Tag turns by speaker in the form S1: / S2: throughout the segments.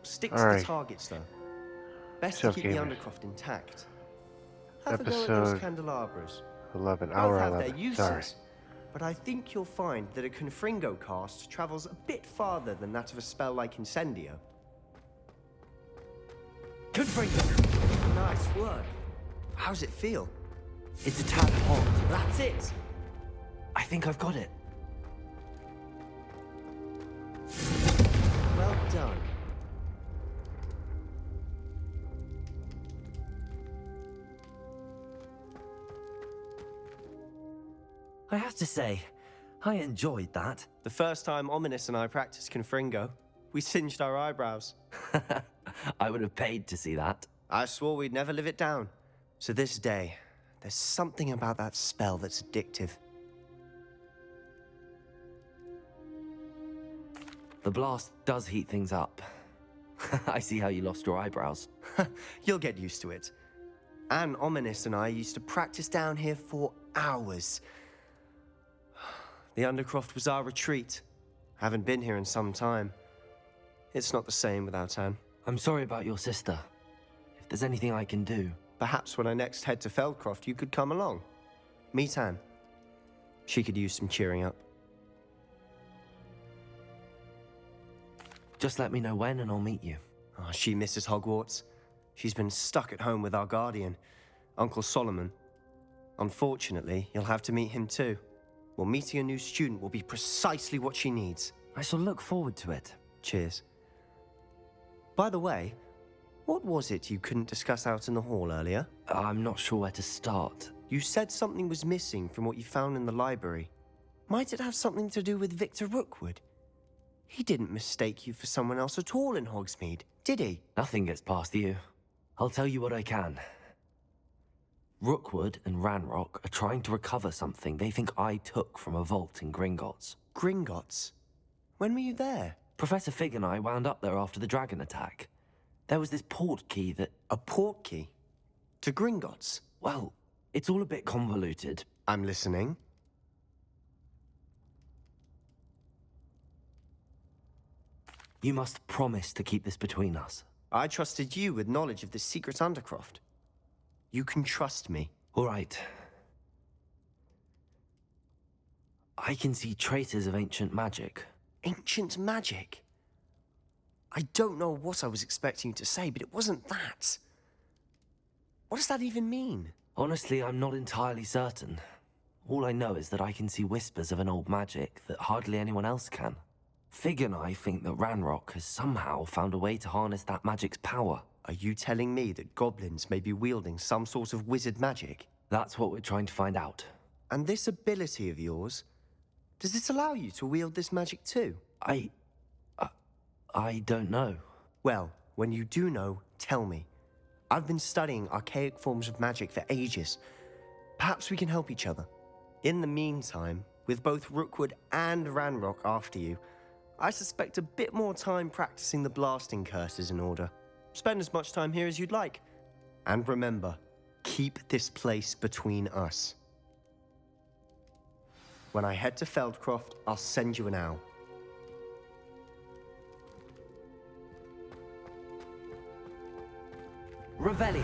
S1: Stick to the
S2: Alright.
S1: targets, though. Best
S2: So,
S1: to keep the
S2: gamers.
S1: Undercroft intact. Have a go at those
S2: Episode
S1: candelabras.
S2: 11,
S1: Both
S2: hour
S1: have
S2: 11.
S1: their uses,
S2: Sorry.
S1: but I think you'll find that a Confringo cast travels a bit farther than that of a spell like Incendio. Confringo! Nice work. How's it feel?
S3: It's a tad hot.
S1: That's it!
S3: I think I've got it.
S1: Well done.
S3: I have to say, I enjoyed that.
S1: The first time Ominous and I practiced Confringo, we singed our eyebrows.
S3: I would have paid to see that.
S1: I swore we'd never live it down. So this day, there's something about that spell that's addictive.
S3: The blast does heat things up. I see how you lost your eyebrows.
S1: You'll get used to it. Anne, Ominous, and I used to practice down here for hours. The Undercroft was our retreat. Haven't been here in some time. It's not the same without Anne.
S3: I'm sorry about your sister. If there's anything I can do...
S1: Perhaps when I next head to Feldcroft, you could come along. Meet Anne. She could use some cheering up.
S3: Just let me know when and I'll meet you.
S1: Oh, she misses Hogwarts. She's been stuck at home with our guardian, Uncle Solomon. Unfortunately, you'll have to meet him too. Well, meeting a new student will be precisely what she needs.
S3: I shall look forward to it.
S1: Cheers. By the way, what was it you couldn't discuss out in the hall earlier?
S3: I'm not sure where to start.
S1: You said something was missing from what you found in the library. Might it have something to do with Victor Rookwood? He didn't mistake you for someone else at all in Hogsmeade, did he?
S3: Nothing gets past you. I'll tell you what I can. Rookwood and Ranrock are trying to recover something they think I took from a vault in Gringotts.
S1: Gringotts? When were you there?
S3: Professor Fig and I wound up there after the dragon attack. There was this port key that...
S1: A port key? To Gringotts?
S3: Well, it's all a bit convoluted.
S1: I'm listening.
S3: You must promise to keep this between us.
S1: I trusted you with knowledge of the secret Undercroft. You can trust me.
S3: All right. I can see traces of ancient magic.
S1: Ancient magic? I don't know what I was expecting you to say, but it wasn't that. What does that even mean?
S3: Honestly, I'm not entirely certain. All I know is that I can see whispers of an old magic that hardly anyone else can. Fig and I think that Ranrock has somehow found a way to harness that magic's power.
S1: Are you telling me that goblins may be wielding some sort of wizard magic?
S3: That's what we're trying to find out.
S1: And this ability of yours, does it allow you to wield this magic too?
S3: I don't know.
S1: Well, when you do know, tell me. I've been studying archaic forms of magic for ages. Perhaps we can help each other. In the meantime, with both Rookwood and Ranrock after you, I suspect a bit more time practicing the blasting curse is in order. Spend as much time here as you'd like. And remember, keep this place between us. When I head to Feldcroft, I'll send you an owl.
S3: Revelio.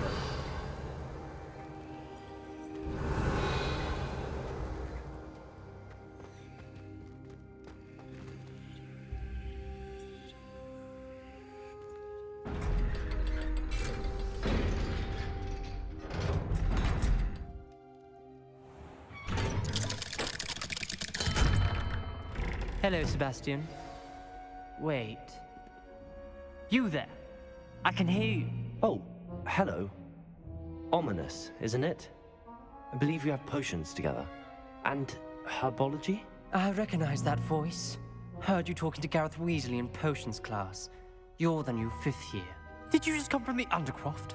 S4: Hello, Sebastian. Wait. You there? I can hear you.
S3: Oh, hello. Ominous, isn't it? I believe we have potions together. And herbology?
S4: I recognize that voice. Heard you talking to Gareth Weasley in potions class. You're the new 5th year. Did you just come from the Undercroft?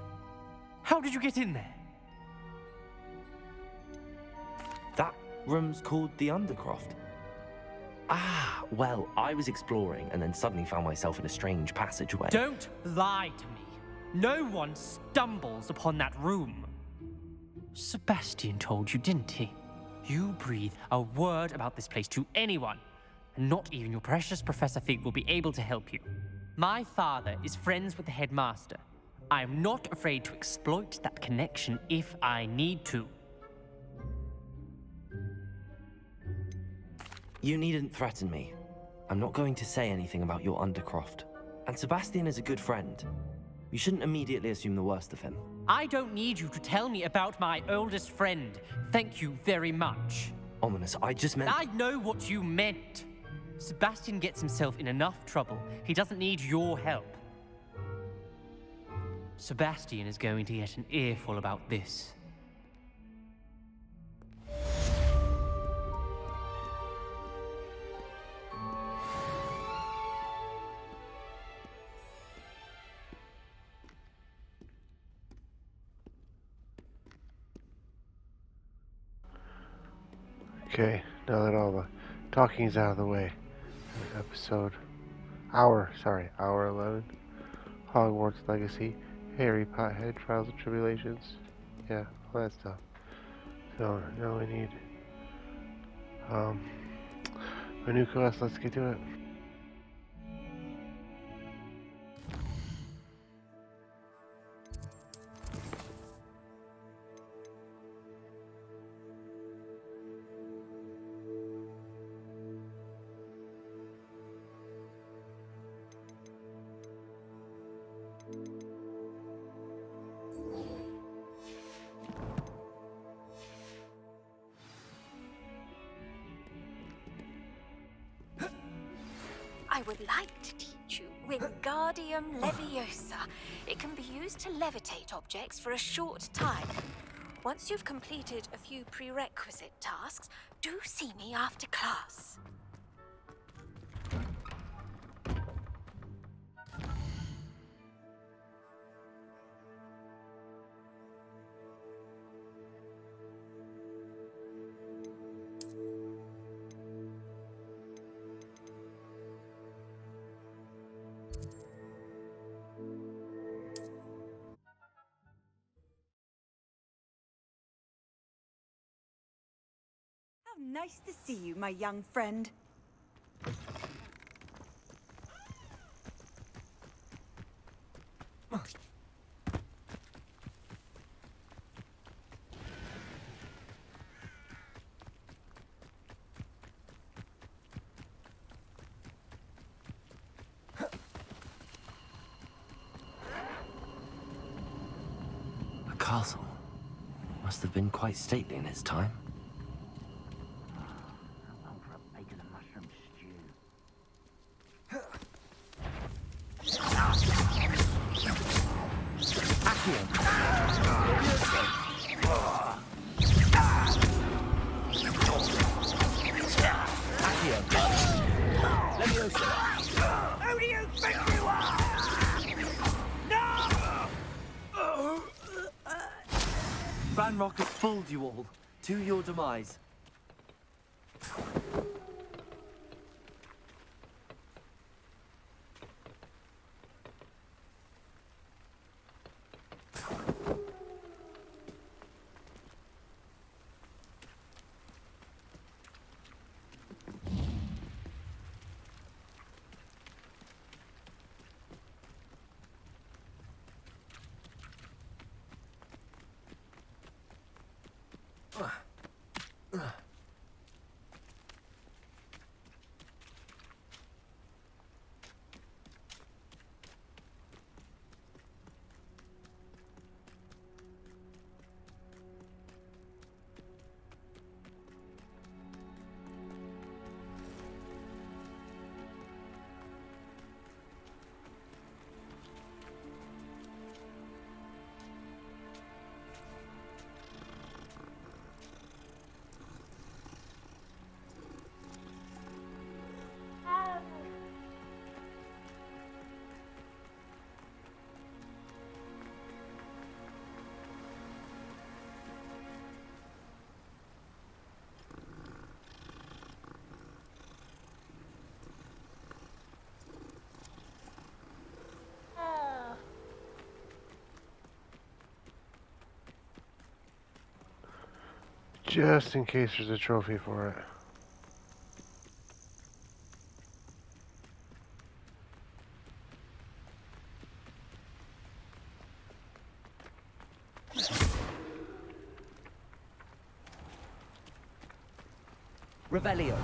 S4: How did you get in there?
S3: That room's called the Undercroft. Ah, well, I was exploring and then suddenly found myself in a strange passageway.
S4: Don't lie to me. No one stumbles upon that room. Sebastian told you, didn't he? You breathe a word about this place to anyone, and not even your precious Professor Fig will be able to help you. My father is friends with the headmaster. I am not afraid to exploit that connection if I need to.
S3: You needn't threaten me. I'm not going to say anything about your Undercroft. And Sebastian is a good friend. You shouldn't immediately assume the worst of him.
S4: I don't need you to tell me about my oldest friend. Thank you very much.
S3: Ominous, I just meant...
S4: I know what you meant. Sebastian gets himself in enough trouble. He doesn't need your help. Sebastian is going to get an earful about this.
S2: Okay, now that all the talking is out of the way, hour 11, Hogwarts Legacy, Harry Pothead, Trials and Tribulations, yeah, all that stuff. So, now we need, a new quest, let's get to it.
S5: I would like to teach you Wingardium Leviosa. It can be used to levitate objects for a short time. Once you've completed a few prerequisite tasks, do see me after class.
S6: How nice to see you, my young friend.
S3: A castle. Must have been quite stately in its time.
S6: Who do you think you are? No!
S3: Ranrock has fooled you all. To your demise.
S2: Just in case there's a trophy for it.
S3: Revelio.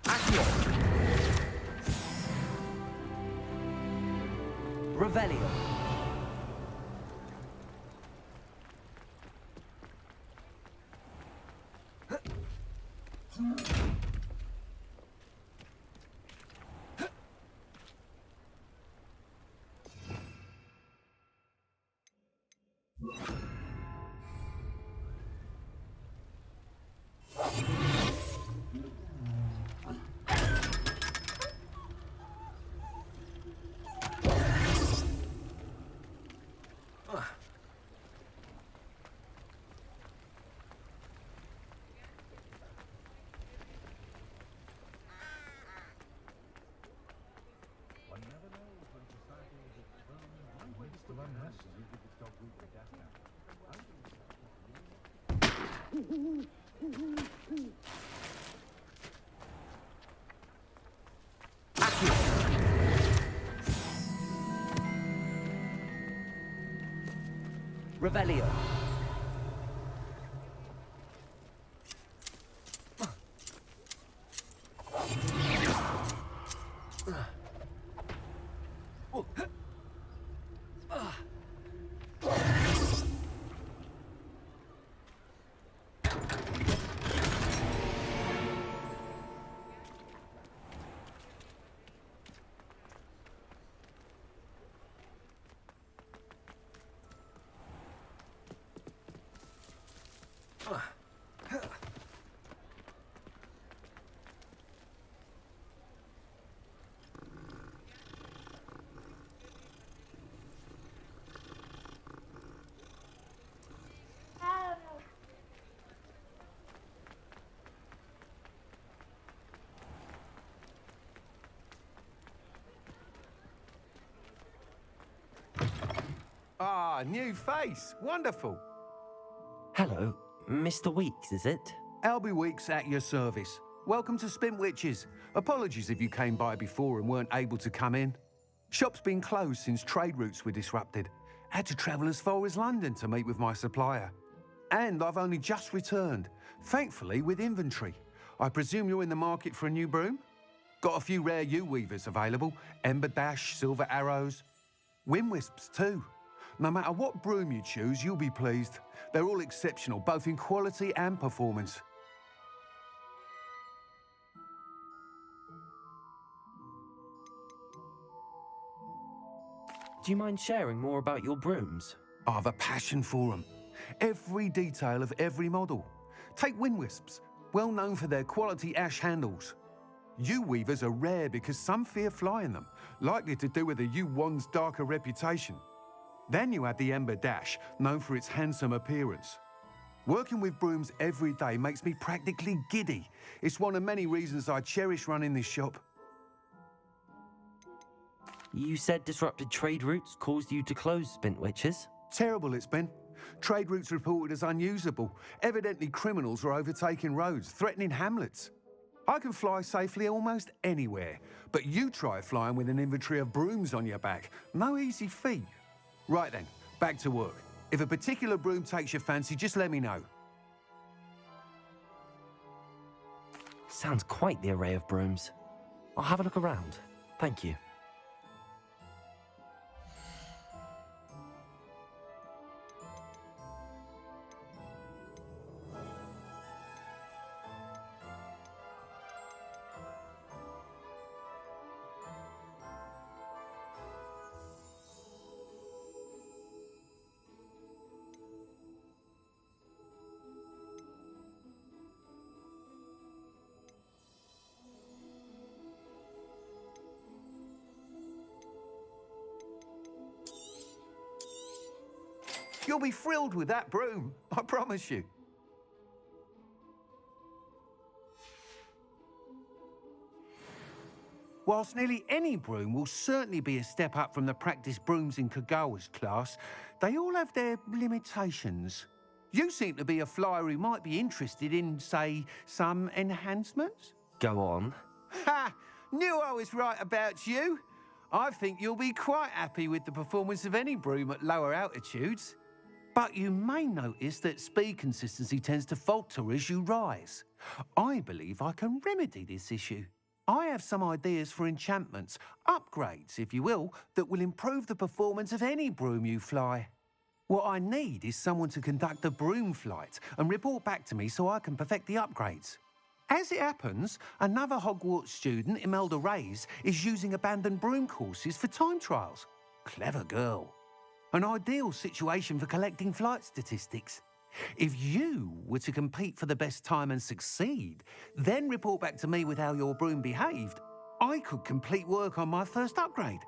S3: Accio. Revelio. Revelio.
S7: Ah, new face. Wonderful.
S3: Hello, Mr. Weeks, is it?
S7: Albie Weeks at your service. Welcome to Spintwitches. Apologies if you came by before and weren't able to come in. Shop's been closed since trade routes were disrupted. Had to travel as far as London to meet with my supplier. And I've only just returned, thankfully with inventory. I presume you're in the market for a new broom? Got a few rare U-weavers available. Ember Dash, Silver Arrows. Wind Wisps too. No matter what broom you choose, you'll be pleased. They're all exceptional, both in quality and performance.
S3: Do you mind sharing more about your brooms?
S7: I've a passion for them. Every detail of every model. Take Wind Wisps, well known for their quality ash handles. U-weavers are rare because some fear flying them, likely to do with the U-wand's darker reputation. Then you have the Ember Dash, known for its handsome appearance. Working with brooms every day makes me practically giddy. It's one of many reasons I cherish running this shop.
S3: You said disrupted trade routes caused you to close Spintwitches?
S7: Terrible it's been. Trade routes reported as unusable. Evidently criminals are overtaking roads, threatening hamlets. I can fly safely almost anywhere, but you try flying with an inventory of brooms on your back. No easy feat. Right then, back to work. If a particular broom takes your fancy, just let me know.
S3: Sounds quite the array of brooms. I'll have a look around. Thank you.
S7: You'll be thrilled with that broom, I promise you. Whilst nearly any broom will certainly be a step up from the practice brooms in Kagawa's class, they all have their limitations. You seem to be a flyer who might be interested in, say, some enhancements?
S3: Go on.
S7: Ha! Knew I was right about you. I think you'll be quite happy with the performance of any broom at lower altitudes. But you may notice that speed consistency tends to falter as you rise. I believe I can remedy this issue. I have some ideas for enchantments, upgrades, if you will, that will improve the performance of any broom you fly. What I need is someone to conduct a broom flight and report back to me so I can perfect the upgrades. As it happens, another Hogwarts student, Imelda Reyes, is using abandoned broom courses for time trials. Clever girl. An ideal situation for collecting flight statistics. If you were to compete for the best time and succeed, then report back to me with how your broom behaved, I could complete work on my first upgrade.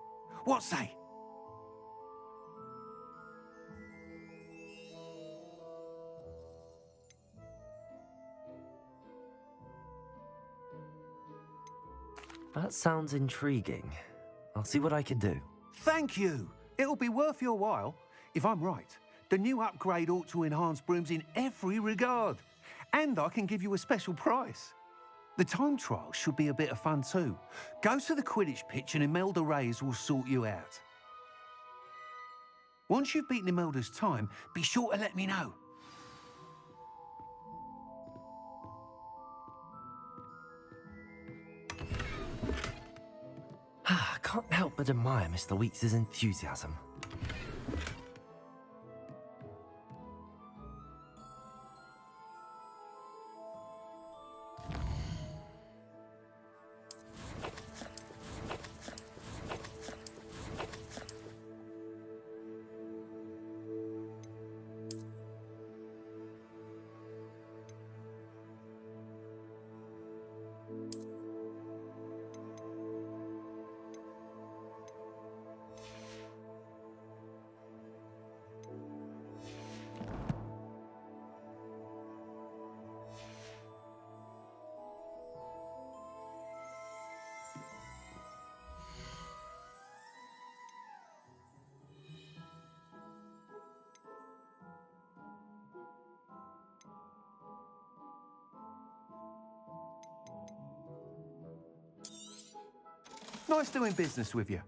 S7: What say?
S3: That sounds intriguing. I'll see what I can do.
S7: Thank you. It'll be worth your while. If I'm right, the new upgrade ought to enhance brooms in every regard. And I can give you a special price. The time trial should be a bit of fun too. Go to the Quidditch pitch and Imelda Reyes will sort you out. Once you've beaten Imelda's time, be sure to let me know.
S3: I can't help but admire Mr. Weeks' enthusiasm.
S7: Nice doing business with you.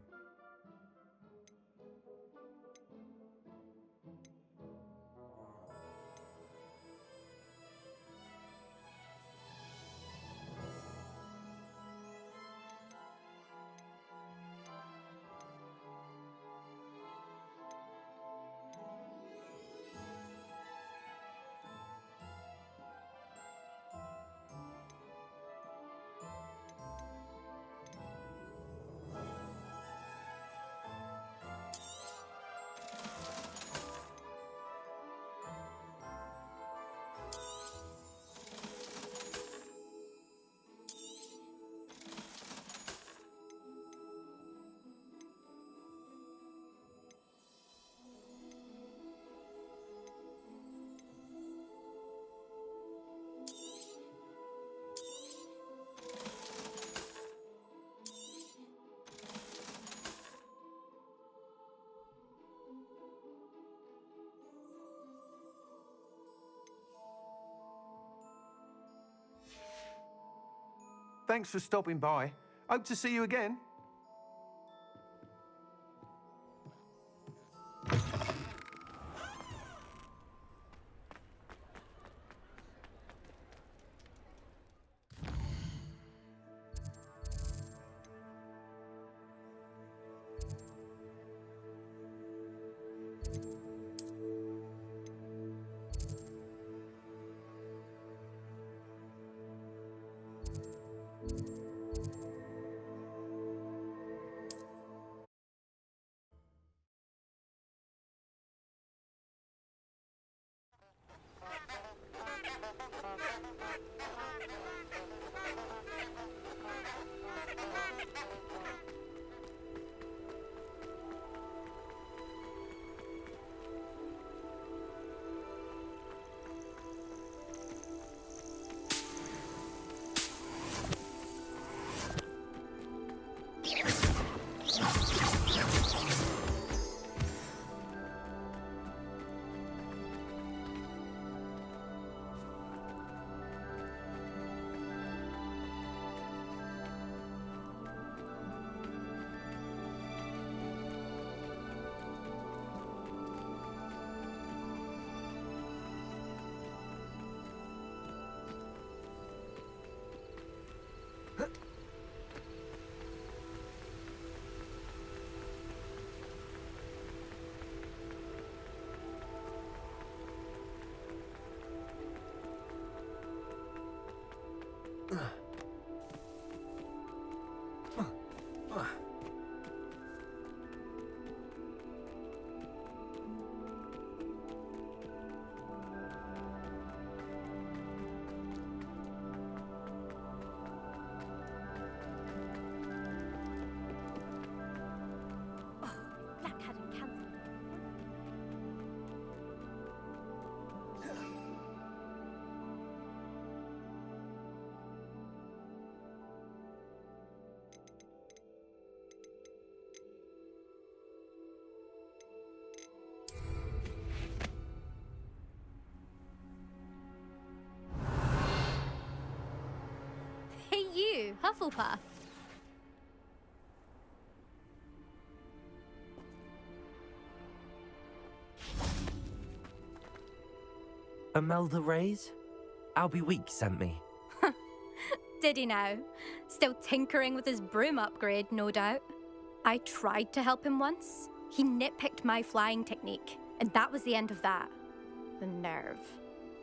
S7: Thanks for stopping by. Hope to see you again.
S8: Hufflepuff.
S3: Imelda Reyes? Albie Weeks sent me.
S8: Did he now? Still tinkering with his broom upgrade, no doubt. I tried to help him once. He nitpicked my flying technique, and that was the end of that. The nerve.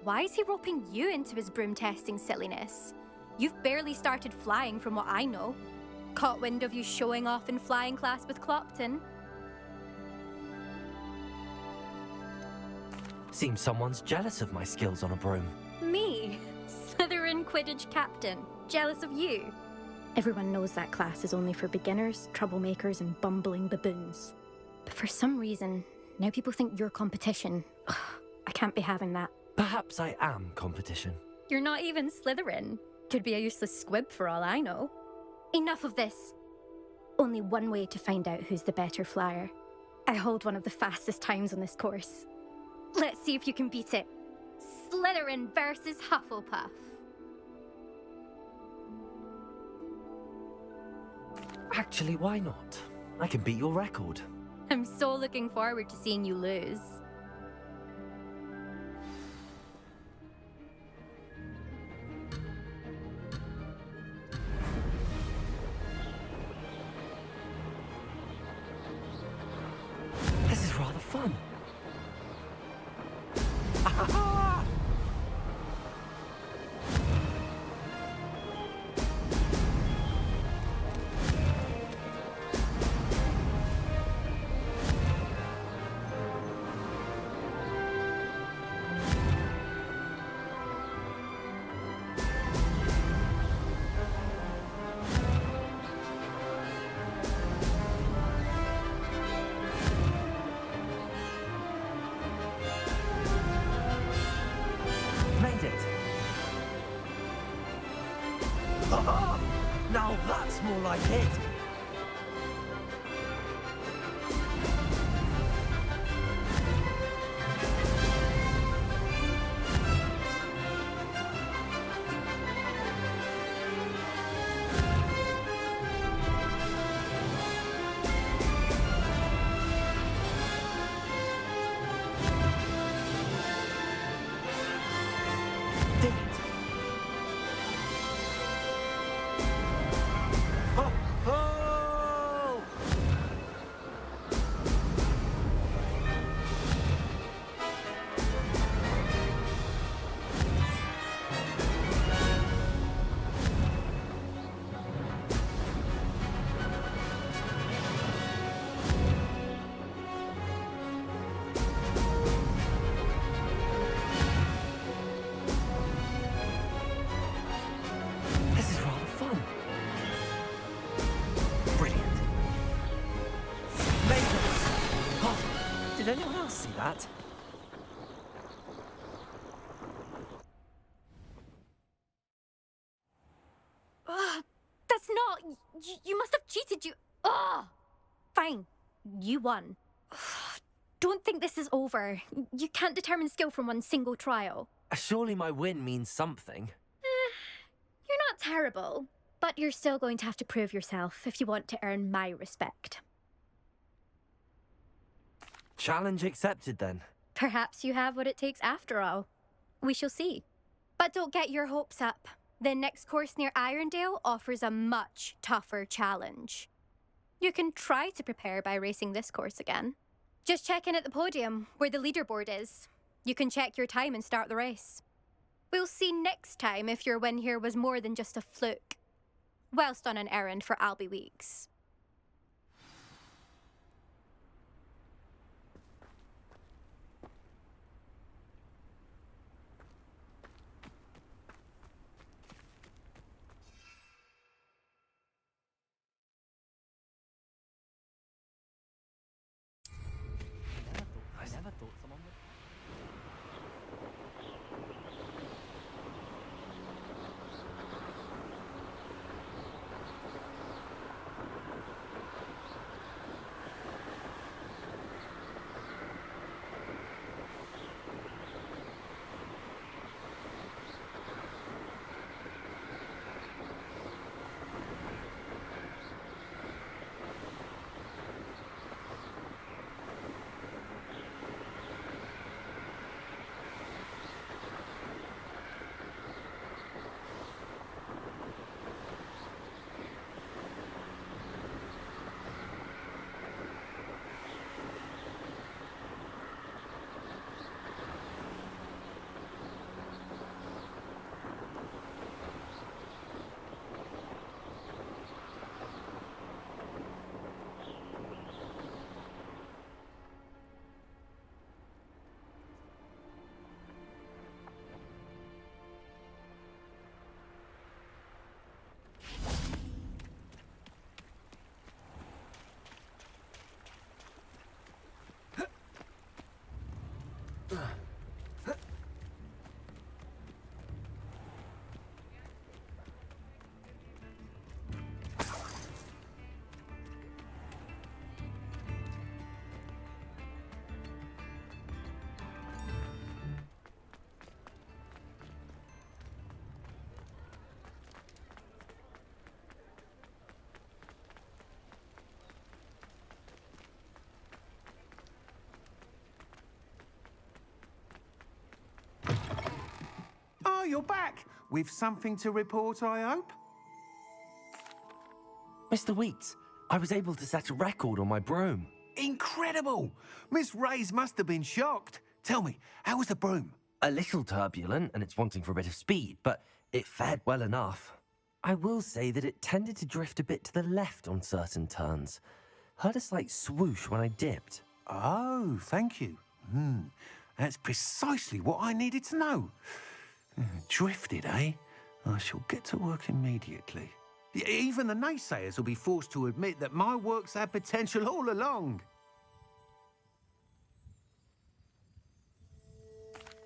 S8: Why is he roping you into his broom testing silliness? You've barely started flying from what I know. Caught wind of you showing off in flying class with Clopton.
S3: Seems someone's jealous of my skills on a broom.
S8: Me? Slytherin Quidditch captain. Jealous of you? Everyone knows that class is only for beginners, troublemakers, and bumbling baboons. But for some reason, now people think you're competition. Ugh, I can't be having that.
S3: Perhaps I am competition.
S8: You're not even Slytherin. Could be a useless squib for all I know. Enough of this. Only one way to find out who's the better flyer. I hold one of the fastest times on this course. Let's see if you can beat it. Slytherin versus Hufflepuff.
S3: Actually, why not? I can beat your record.
S8: I'm so looking forward to seeing you lose.
S3: This is rather fun. Made it. Now that's more like it. Did it. Oh, oh! This is rather fun. Brilliant. Made it! Oh, did anyone else see that?
S8: Ugh, that's not... You must have cheated, you... Ugh! Fine. You won. Don't think this is over. You can't determine skill from one single trial.
S3: Surely my win means something.
S8: You're not terrible, but you're still going to have to prove yourself if you want to earn my respect.
S3: Challenge accepted then.
S8: Perhaps you have what it takes after all. We shall see. But don't get your hopes up. The next course near Irondale offers a much tougher challenge. You can try to prepare by racing this course again. Just check in at the podium, where the leaderboard is. You can check your time and start the race. We'll see next time if your win here was more than just a fluke. Whilst on an errand for Albie Weeks.
S3: I never thought someone would...
S7: you're back. With something to report, I hope?
S3: Mr. Weeks, I was able to set a record on my broom.
S7: Incredible! Miss Reyes must have been shocked. Tell me, how was the broom?
S3: A little turbulent and it's wanting for a bit of speed, but it fared well enough. I will say that it tended to drift a bit to the left on certain turns. Heard a slight swoosh when I dipped.
S7: Oh, thank you. That's precisely what I needed to know. Drifted, eh? I shall get to work immediately. Even the naysayers will be forced to admit that my work's had potential all along.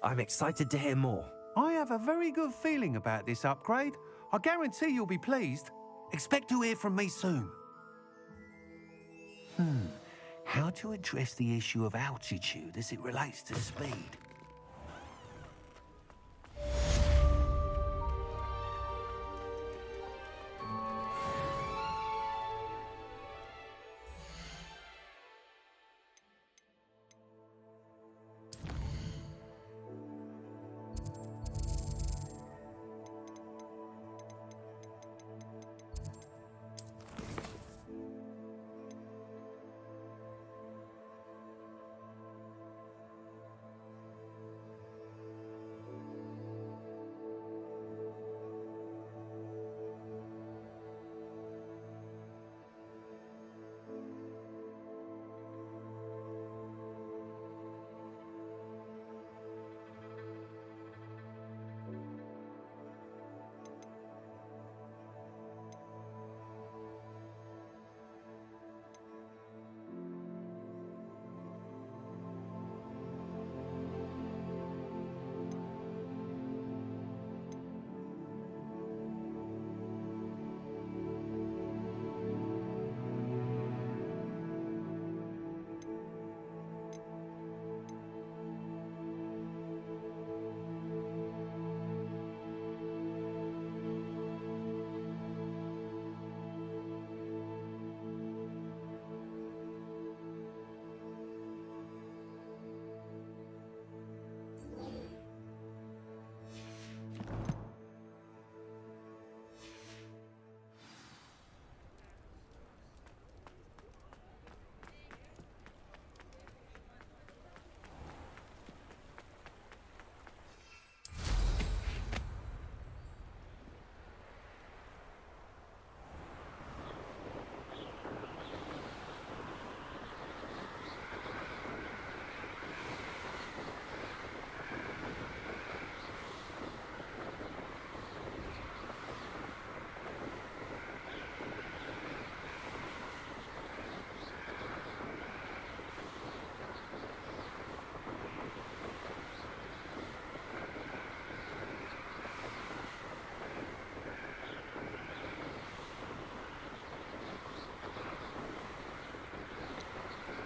S3: I'm excited to hear more.
S7: I have a very good feeling about this upgrade. I guarantee you'll be pleased. Expect to hear from me soon. How to address the issue of altitude as it relates to speed?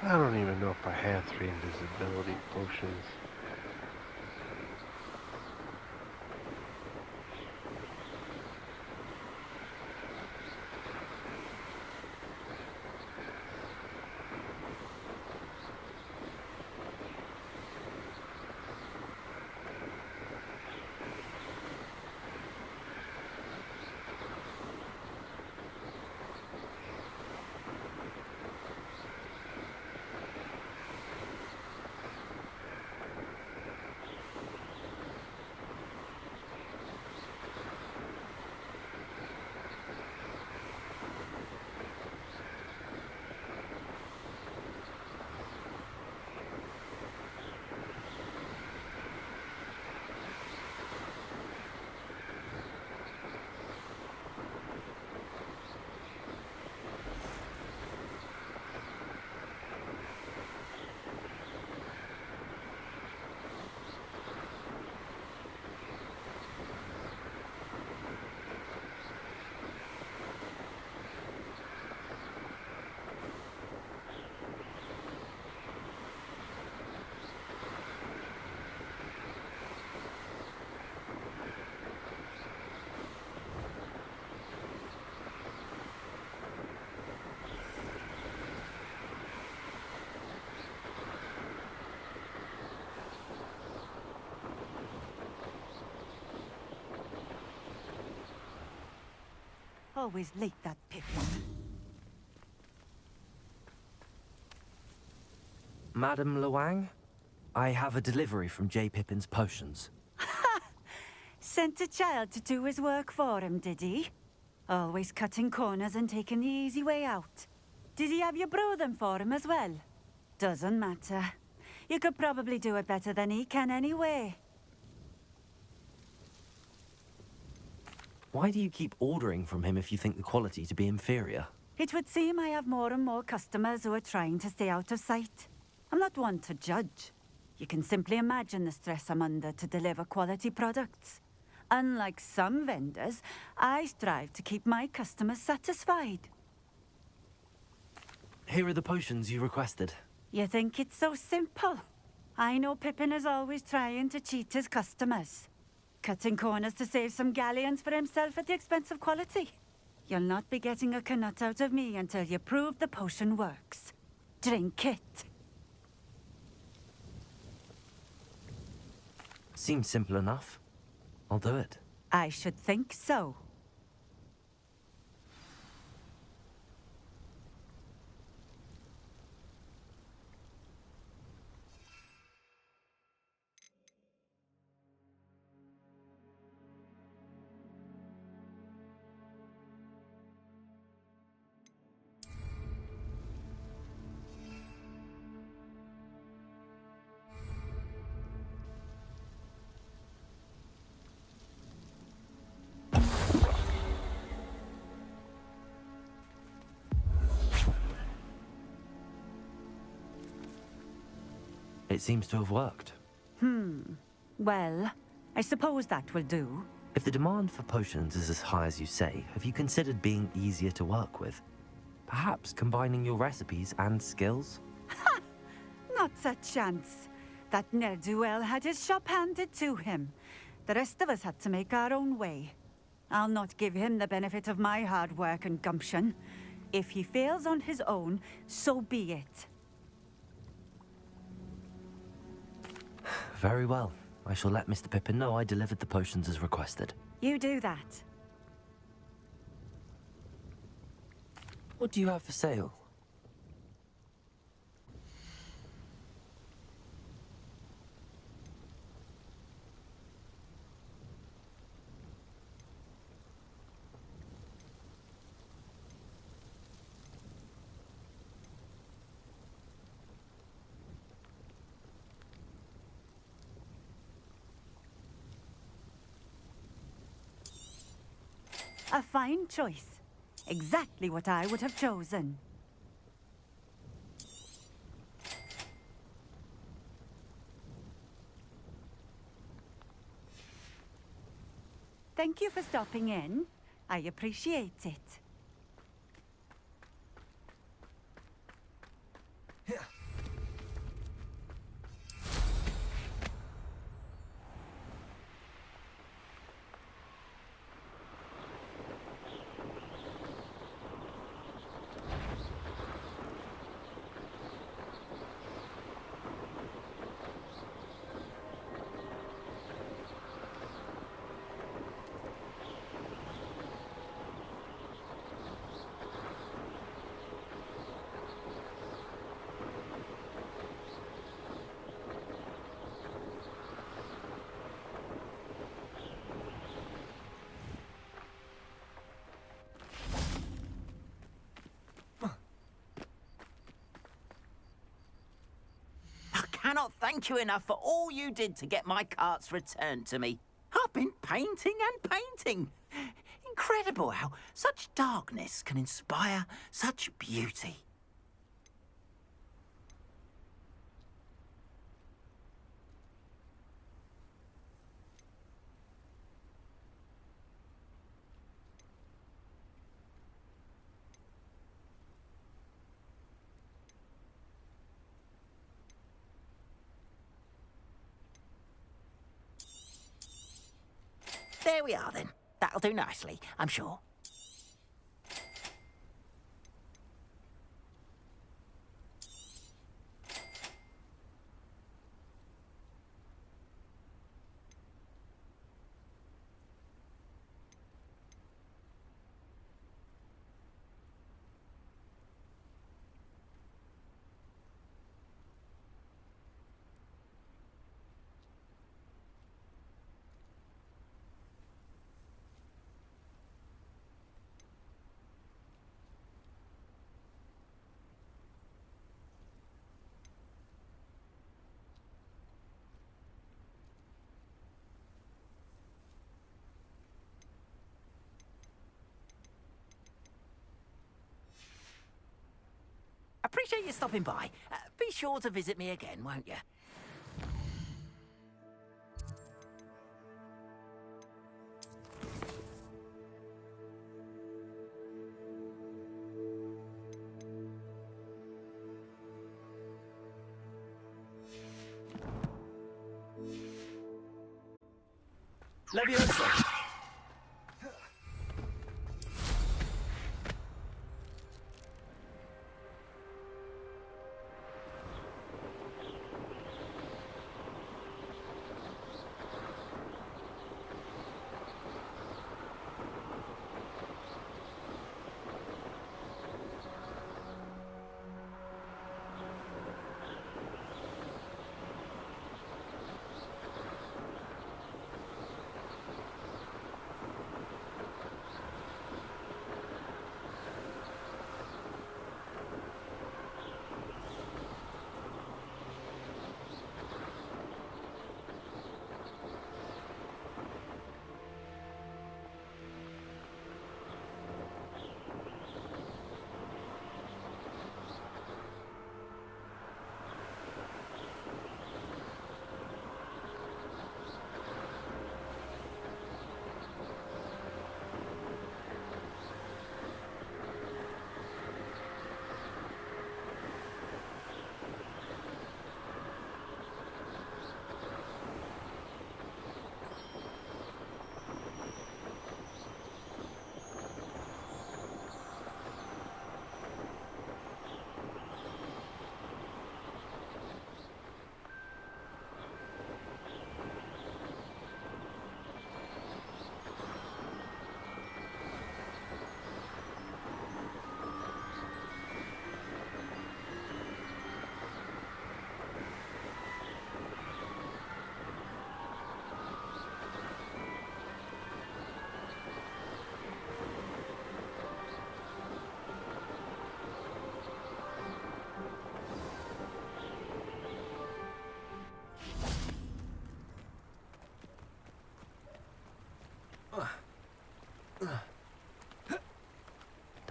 S2: I don't even know if I have 3 invisibility potions.
S6: Always late, that Pippin.
S3: Madam Luang, I have a delivery from J. Pippin's Potions.
S6: Sent a child to do his work for him, did he? Always cutting corners and taking the easy way out. Did he have you brew them for him as well? Doesn't matter. You could probably do it better than he can anyway.
S3: Why do you keep ordering from him if you think the quality to be inferior?
S6: It would seem I have more and more customers who are trying to stay out of sight. I'm not one to judge. You can simply imagine the stress I'm under to deliver quality products. Unlike some vendors, I strive to keep my customers satisfied.
S3: Here are the potions you requested.
S6: You think it's so simple? I know Pippin is always trying to cheat his customers. Cutting corners to save some galleons for himself at the expense of quality. You'll not be getting a canut out of me until you prove the potion works. Drink it.
S3: Seems simple enough. I'll do it.
S6: I should think so.
S3: It seems to have worked.
S6: Well, I suppose that will do.
S3: If the demand for potions is as high as you say, have you considered being easier to work with? Perhaps combining your recipes and skills?
S6: Not a chance. That ne'er-do-well had his shop handed to him. The rest of us had to make our own way. I'll not give him the benefit of my hard work and gumption. If he fails on his own, so be it.
S3: Very well. I shall let Mr. Pippin know I delivered the potions as requested.
S6: You do that.
S3: What do you have for sale?
S6: A fine choice. Exactly what I would have chosen. Thank you for stopping in. I appreciate it.
S9: I cannot thank you enough for all you did to get my carts returned to me. I've been painting and painting. Incredible how such darkness can inspire such beauty. There we are, then. That'll do nicely, I'm sure. Appreciate you stopping by. Be sure to visit me again, won't you? Leviosa!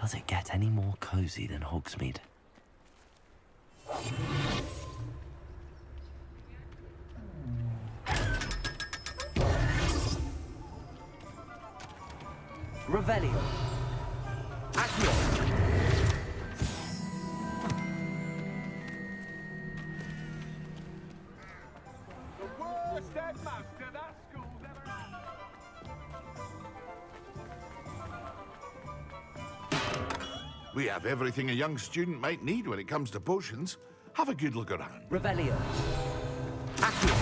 S3: Does it get any more cozy than Hogsmeade? Revelio. Accio.
S7: The worst headmaster that school's ever had.
S10: We have everything a young student might need when it comes to potions. Have a good look around.
S3: Revelio. Accio.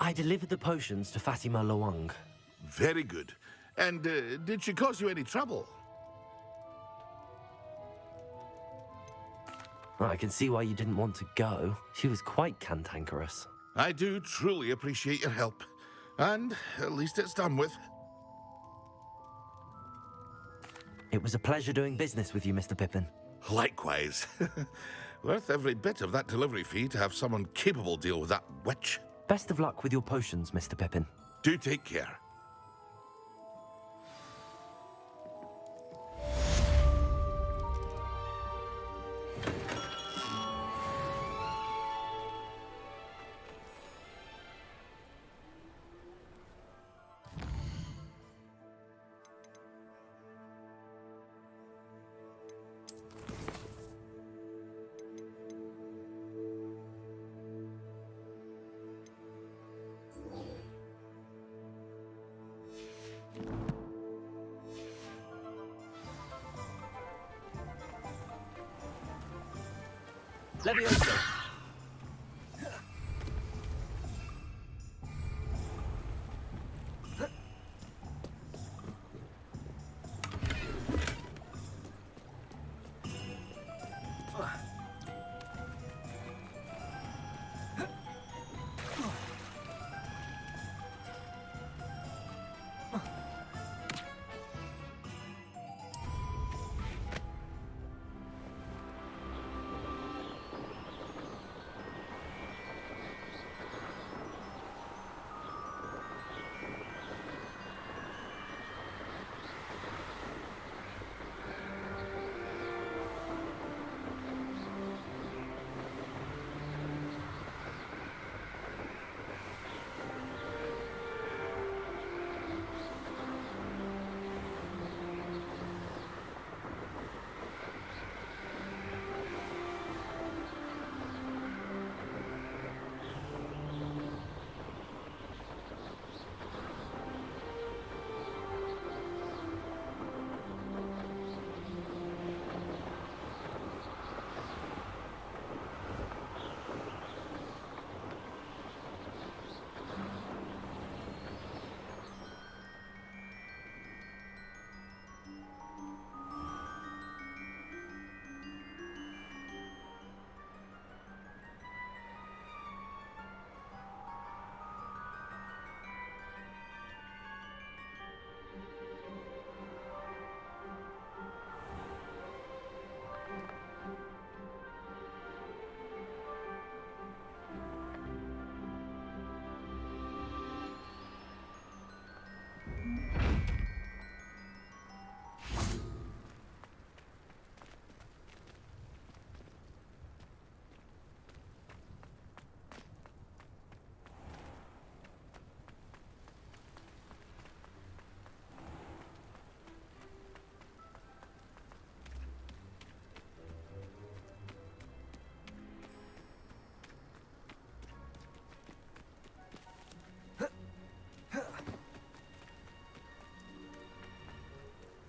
S3: I delivered the potions to Fatima Lawang.
S10: Very good. And did she cause you any trouble?
S3: Well, I can see why you didn't want to go. She was quite cantankerous.
S10: I do truly appreciate your help. And at least it's done with.
S3: It was a pleasure doing business with you, Mr. Pippin.
S10: Likewise. Worth every bit of that delivery fee to have someone capable deal with that witch.
S3: Best of luck with your potions, Mr. Pippin.
S10: Do take care.
S3: Leviosa.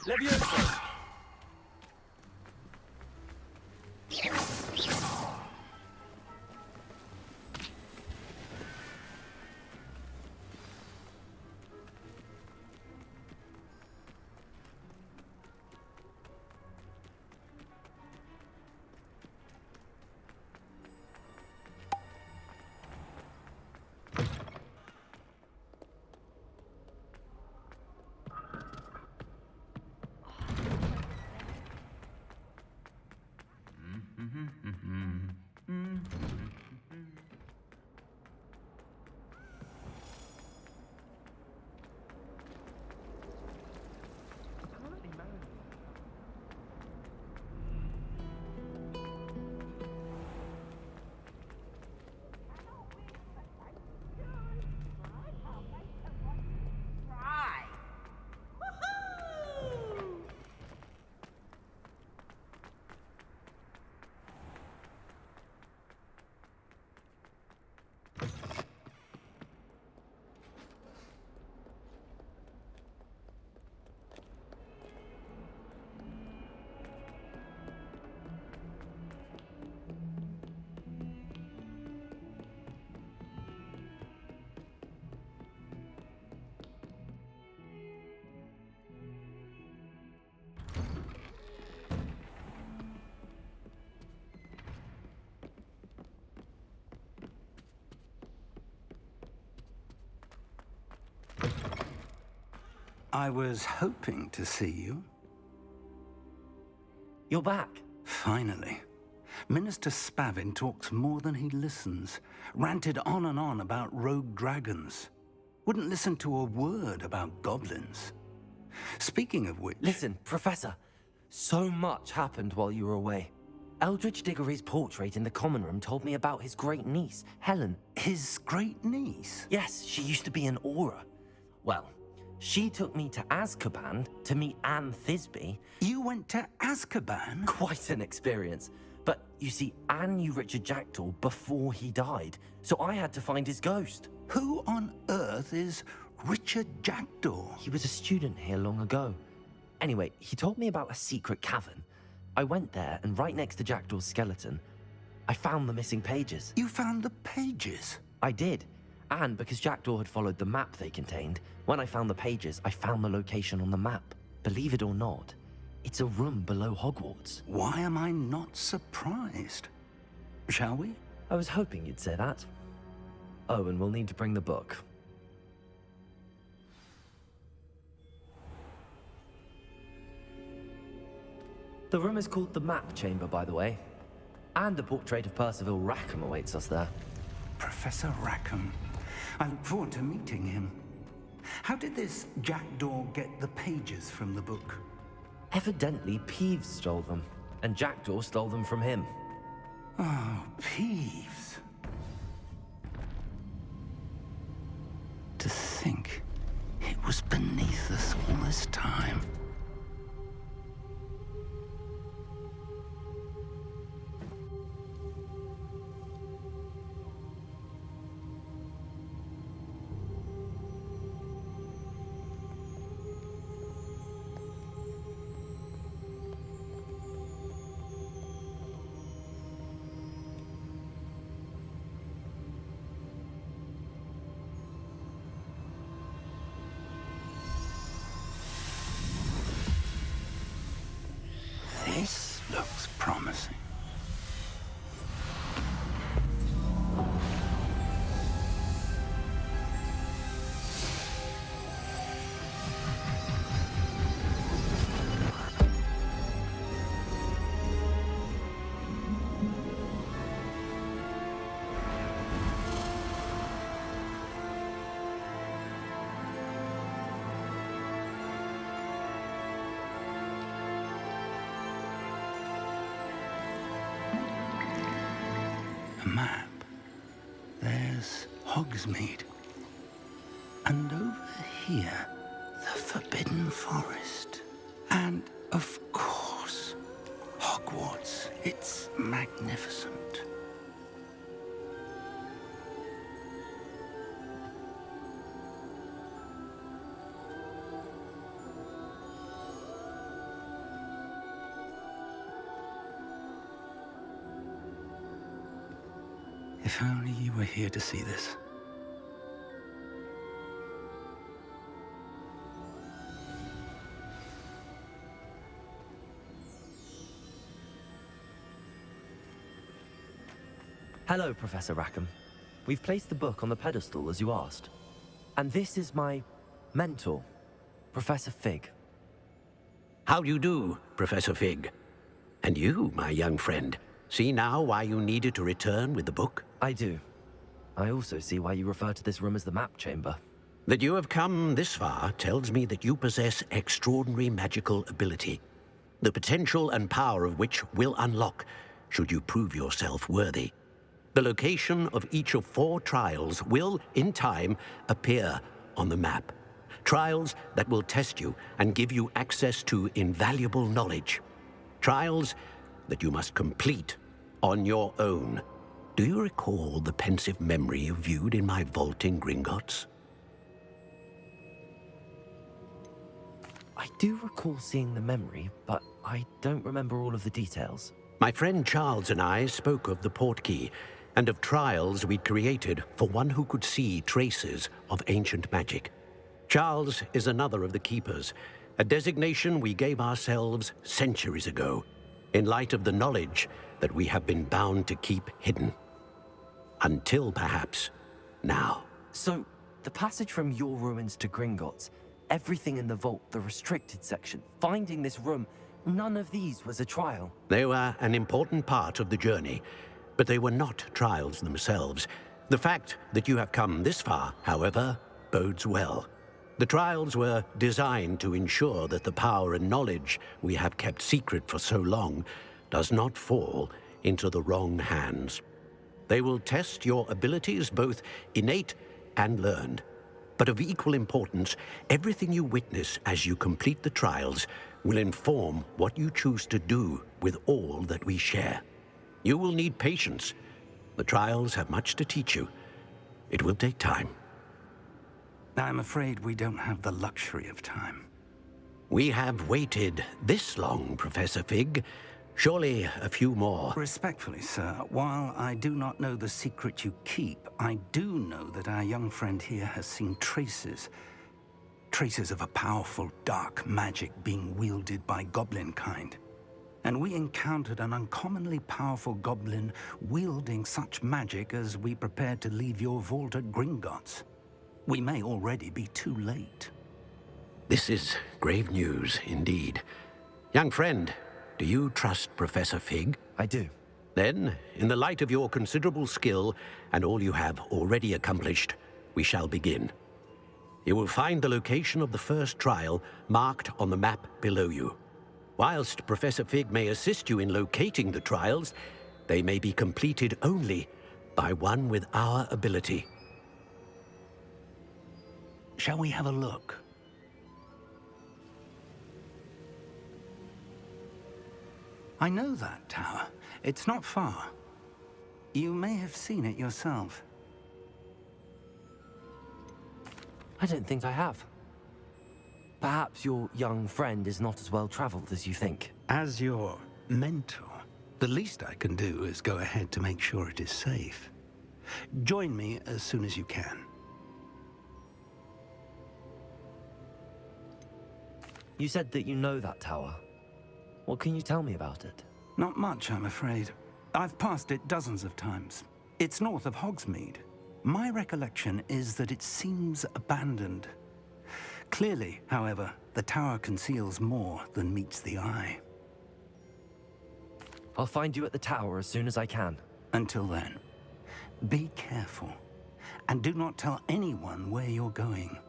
S3: Leviosa!
S11: I was hoping to see you.
S3: You're back.
S11: Finally. Minister Spavin talks more than he listens. Ranted on and on about rogue dragons. Wouldn't listen to a word about goblins. Speaking of which...
S3: Listen, Professor. So much happened while you were away. Eldridge Diggory's portrait in the common room told me about his great niece, Helen.
S11: His great niece?
S3: Yes, she used to be an Auror. Well, she took me to Azkaban to meet Anne Thisbe.
S11: You went to Azkaban?
S3: Quite an experience. But you see, Anne knew Richard Jackdaw before he died, so I had to find his ghost.
S11: Who on earth is Richard Jackdaw?
S3: He was a student here long ago. Anyway, he told me about a secret cavern. I went there, and right next to Jackdaw's skeleton, I found the missing pages.
S11: You found the pages?
S3: I did. And because Jackdaw had followed the map they contained, when I found the pages, I found the location on the map. Believe it or not, it's a room below Hogwarts.
S11: Why am I not surprised? Shall we?
S3: I was hoping you'd say that. Oh, and we'll need to bring the book. The room is called the Map Chamber, by the way. And a portrait of Percival Rackham awaits us there.
S11: Professor Rackham. I look forward to meeting him. How did this Jackdaw get the pages from the book?
S3: Evidently, Peeves stole them, and Jackdaw stole them from him.
S11: Oh, Peeves. To think it was beneath us all this time. This looks promising. A map. There's Hogsmeade. And over here, the Forbidden Forest. And, of course, Hogwarts. It's magnificent. If only you were here to see this.
S3: Hello, Professor Rackham. We've placed the book on the pedestal as you asked. And this is my mentor, Professor Fig.
S12: How do you do, Professor Fig? And you, my young friend, see now why you needed to return with the book?
S3: I do. I also see why you refer to this room as the map chamber.
S12: That you have come this far tells me that you possess extraordinary magical ability, the potential and power of which will unlock should you prove yourself worthy. The location of each of 4 trials will, in time, appear on the map. Trials that will test you and give you access to invaluable knowledge. Trials that you must complete on your own. Do you recall the pensive memory you viewed in my vault in Gringotts?
S3: I do recall seeing the memory, but I don't remember all of the details.
S12: My friend Charles and I spoke of the portkey and of trials we'd created for one who could see traces of ancient magic. Charles is another of the keepers, a designation we gave ourselves centuries ago, in light of the knowledge that we have been bound to keep hidden. Until perhaps now.
S3: So, the passage from your ruins to Gringotts, everything in the vault, the restricted section, finding this room, none of these was a trial.
S12: They were an important part of the journey, but they were not trials themselves. The fact that you have come this far, however, bodes well. The trials were designed to ensure that the power and knowledge we have kept secret for so long does not fall into the wrong hands. They will test your abilities, both innate and learned. But of equal importance, everything you witness as you complete the trials will inform what you choose to do with all that we share. You will need patience. The trials have much to teach you. It will take time.
S11: I'm afraid we don't have the luxury of time.
S12: We have waited this long, Professor Fig. Surely a few more.
S11: Respectfully, sir, while I do not know the secret you keep, I do know that our young friend here has seen traces of a powerful dark magic being wielded by goblin kind. And we encountered an uncommonly powerful goblin wielding such magic as we prepared to leave your vault at Gringotts. We may already be too late.
S12: This is grave news indeed. Young friend, do you trust Professor Fig?
S3: I do.
S12: Then, in the light of your considerable skill and all you have already accomplished, we shall begin. You will find the location of the first trial marked on the map below you. Whilst Professor Fig may assist you in locating the trials, they may be completed only by one with our ability.
S11: Shall we have a look? I know that tower. It's not far. You may have seen it yourself.
S3: I don't think I have. Perhaps your young friend is not as well traveled as you think.
S11: As your mentor, the least I can do is go ahead to make sure it is safe. Join me as soon as you can.
S3: You said that you know that tower. What can you tell me about it?
S11: Not much, I'm afraid. I've passed it dozens of times. It's north of Hogsmeade. My recollection is that it seems abandoned. Clearly, however, the tower conceals more than meets the eye.
S3: I'll find you at the tower as soon as I can.
S11: Until then, be careful, and do not tell anyone where you're going.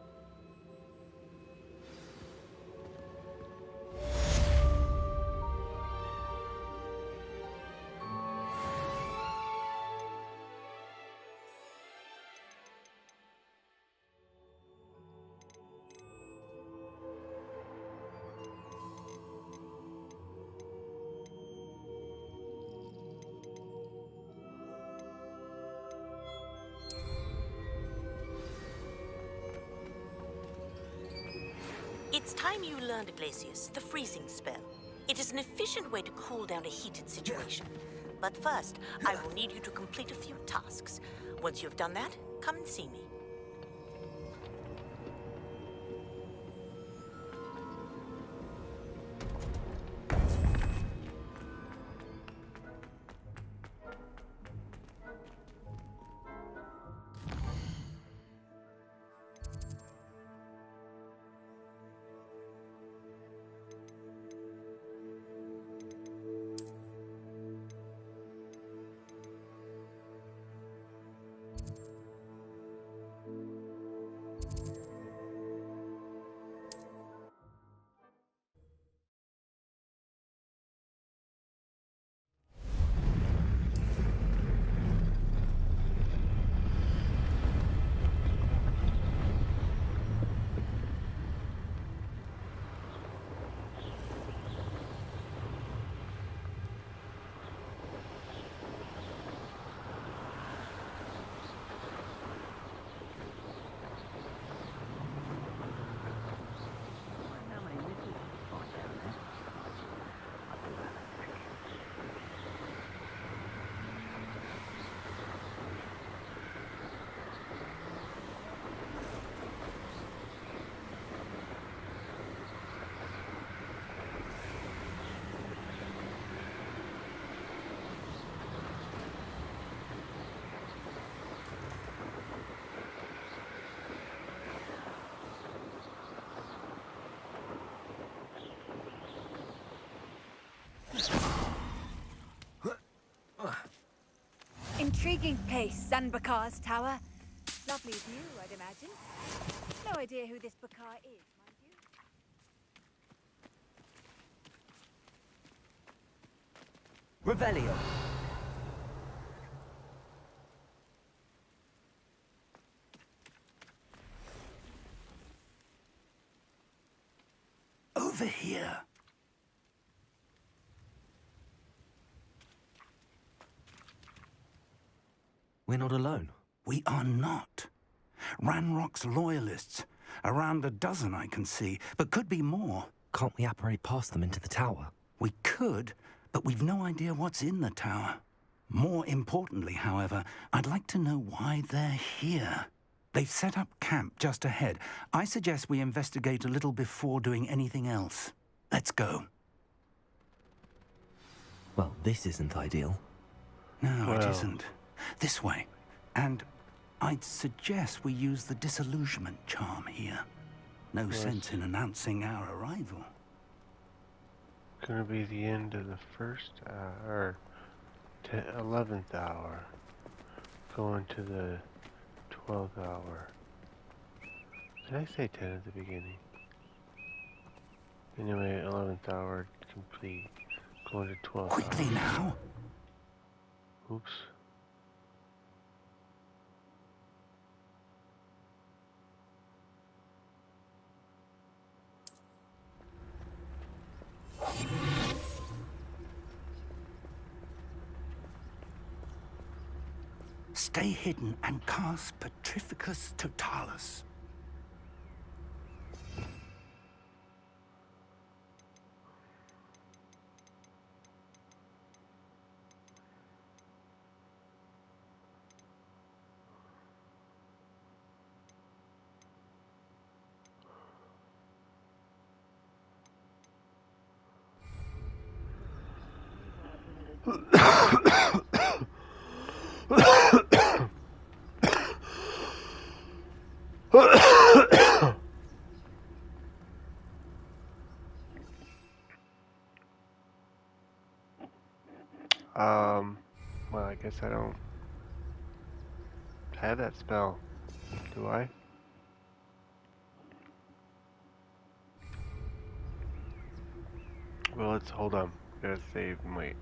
S13: It's time you learned, Glacius, the freezing spell. It is an efficient way to cool down a heated situation. But first, I will need you to complete a few tasks. Once you've done that, come and see me.
S14: Intriguing place, Zanbakar's tower. Lovely view, I'd imagine. No idea who this Bakar is, mind you.
S4: Revelio.
S11: Over here.
S3: We're not alone.
S11: We are not. Ranrock's loyalists. Around a dozen I can see, but could be more.
S3: Can't we apparate past them into the tower?
S11: We could, but we've no idea what's in the tower. More importantly, however, I'd like to know why they're here. They've set up camp just ahead. I suggest we investigate a little before doing anything else. Let's go.
S3: Well, this isn't ideal.
S11: No, it isn't. This way. And I'd suggest we use the disillusionment charm here. No sense in announcing our arrival.
S2: Gonna be the end of the first hour, 11th hour. Going to the 12th hour. Did I say 10 at the beginning? Anyway, 11th hour complete. Going to 12th
S11: Quickly
S2: hour.
S11: now.
S2: Oops.
S11: Stay hidden and cast Petrificus Totalis.
S2: Well, I guess I don't have that spell, do I? Well, let's hold on. Gotta save and wait.